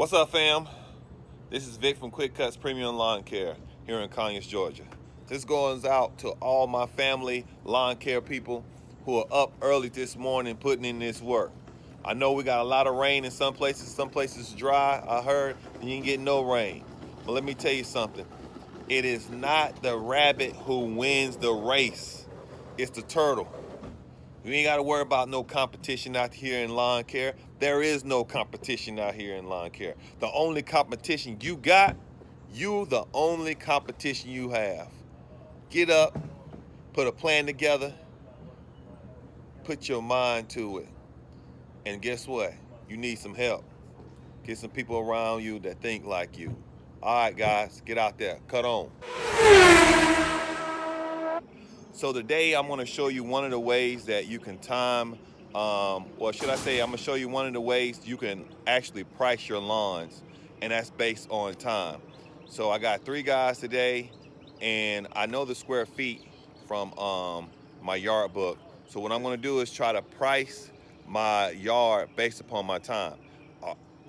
What's up, fam? This is Vic from Cutz Premium Lawn Care here in Conyers, Georgia. This goes out to all my family lawn care people who are up early this morning putting in this work. I know we got a lot of rain in some places dry. I heard you ain't getting no rain. But let me tell you something. It is not the rabbit who wins the race. It's the turtle. You ain't got to worry about no competition out here in lawn care. There is no competition out here in lawn care. The only competition you got, you the only competition you have. Get up, put a plan together, put your mind to it. And guess what? You need some help. Get some people around you that think like you. All right, guys, get out there. Cut on. So today I'm going to show you one of the ways that you can time, or should I say I'm going to show you one of the ways you can actually price your lawns, and that's based on time. So I got 3 guys today, and I know the square feet from my yard book. So what I'm going to do is try to price my yard based upon my time.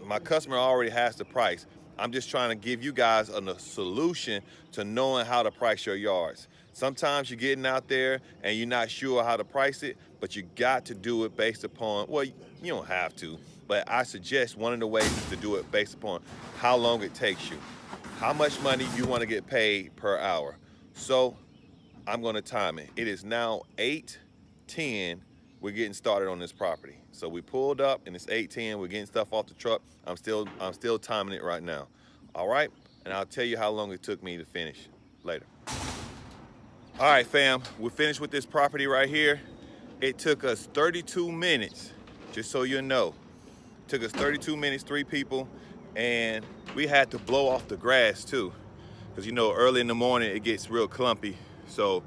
My customer already has the price. I'm just trying to give you guys a solution to knowing how to price your yards. Sometimes you're getting out there and you're not sure how to price it, but you got to do it based upon, well, you don't have to, but I suggest one of the ways is to do it based upon how long it takes you, how much money you want to get paid per hour. So I'm going to time it. It is now 8:10. We're getting started on this property. So we pulled up and it's 8:10. We're getting stuff off the truck. I'm still timing it right now. All right, and I'll tell you how long it took me to finish later. All right, fam, we're finished with this property right here. It took us 32 minutes, just so you know. It took us 32 minutes, 3 people, and we had to blow off the grass too, because you know early in the morning it gets real clumpy. So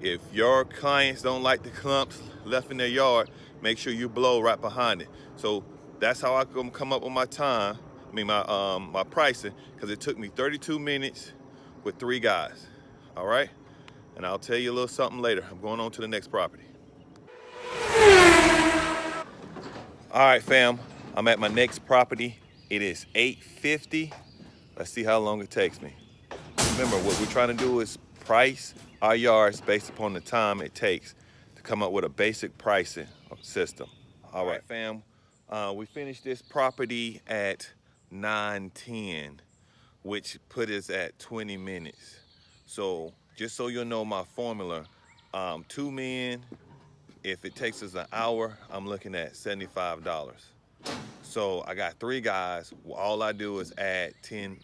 if your clients don't like the clumps left in their yard, make sure you blow right behind it. So that's how I come up with my time, my pricing, because it took me 32 minutes with 3 guys, all right? And I'll tell you a little something later. I'm going on to the next property. All right, fam, I'm at my next property. It is 8:50. Let's see how long it takes me. Remember, what we're trying to do is price our yards based upon the time it takes to come up with a basic pricing system. All right, fam, we finished this property at 9:10, which put us at 20 minutes. So just so you'll know my formula, 2 men, if it takes us an hour, I'm looking at $75. So I got 3 guys. All I do is add $10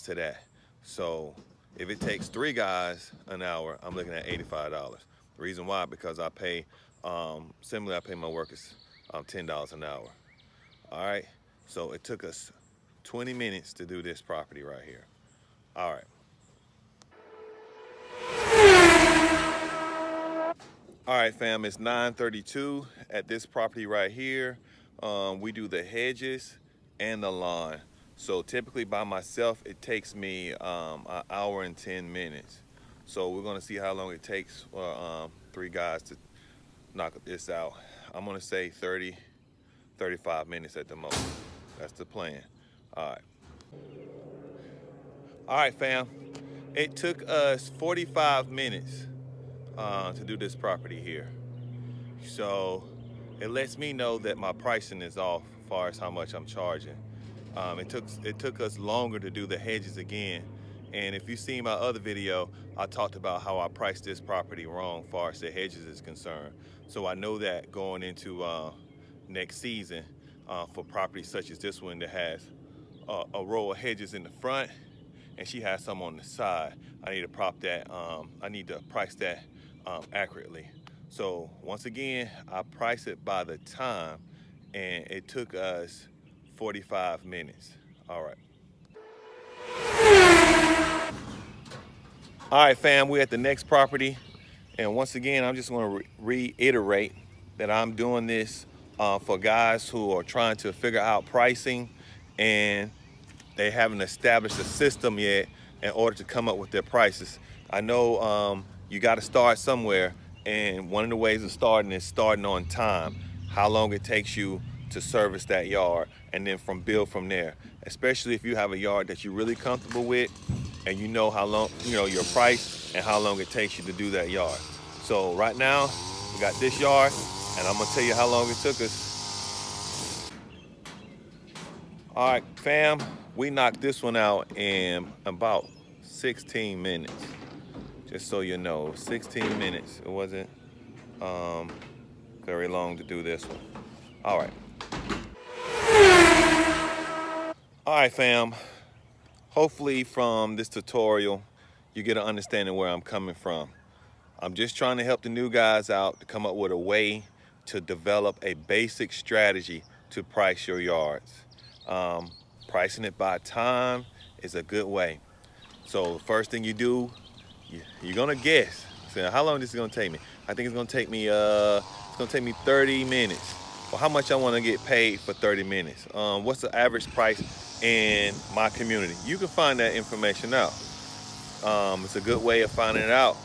to that. So if it takes 3 guys an hour, I'm looking at $85. The reason why, because I pay, similarly, I pay my workers $10 an hour. All right, so it took us 20 minutes to do this property right here. All right. All right, fam, it's 9:32 at this property right here. We do the hedges and the lawn. So typically by myself, it takes me an hour and 10 minutes. So we're gonna see how long it takes for 3 guys to knock this out. I'm gonna say 30, 35 minutes at the most. That's the plan. All right. All right, fam. It took us 45 minutes to do this property here. So it lets me know that my pricing is off as far as how much I'm charging. It took us longer to do the hedges again. And if you've seen my other video, I talked about how I priced this property wrong as far as the hedges is concerned. So I know that going into next season for properties such as this one that has a row of hedges in the front and she has some on the side, I need to price that accurately. So once again, I price it by the time, and it took us 45 minutes. All right. All right, fam, we're at the next property. And once again, I'm just gonna reiterate that I'm doing this for guys who are trying to figure out pricing and they haven't established a system yet in order to come up with their prices. I know you gotta start somewhere, and one of the ways of starting is starting on time. How long it takes you to service that yard, and then build from there. Especially if you have a yard that you're really comfortable with, and you know how long, your price and how long it takes you to do that yard. So right now, we got this yard, and I'm gonna tell you how long it took us. All right, fam, we knocked this one out in about 16 minutes. Just so you know, 16 minutes. It wasn't very long to do this one. All right. All right, fam. Hopefully from this tutorial, you get an understanding where I'm coming from. I'm just trying to help the new guys out to come up with a way to develop a basic strategy to price your yards. Pricing it by time is a good way. So the first thing you do, you're gonna guess. So how long this is gonna take me? I think it's gonna take me 30 minutes. Well, how much I wanna get paid for 30 minutes? What's the average price in my community? You can find that information out. It's a good way of finding it out.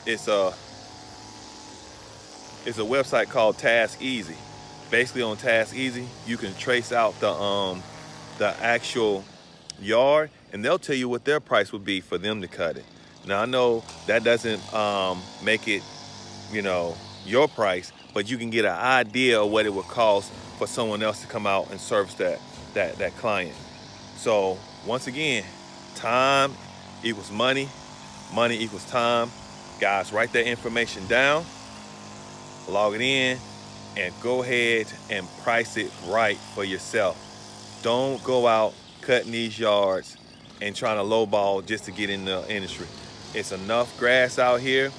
It's a website called Task Easy. Basically on Task Easy, you can trace out the actual yard, and they'll tell you what their price would be for them to cut it. Now I know that doesn't make it, your price, but you can get an idea of what it would cost for someone else to come out and service that client. So once again, time equals money, money equals time. Guys, write that information down, log it in, and go ahead and price it right for yourself. Don't go out cutting these yards and trying to lowball just to get in the industry. It's enough grass out here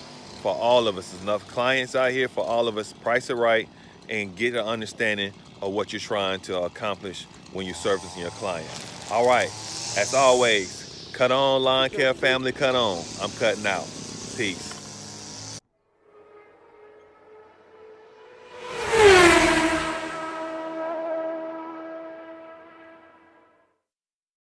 for all of us. There's enough clients out here for all of us. Price it right and get an understanding of what you're trying to accomplish when you're servicing your client. All right, as always, cut on, lawn care family, cut on. I'm cutting out. Peace.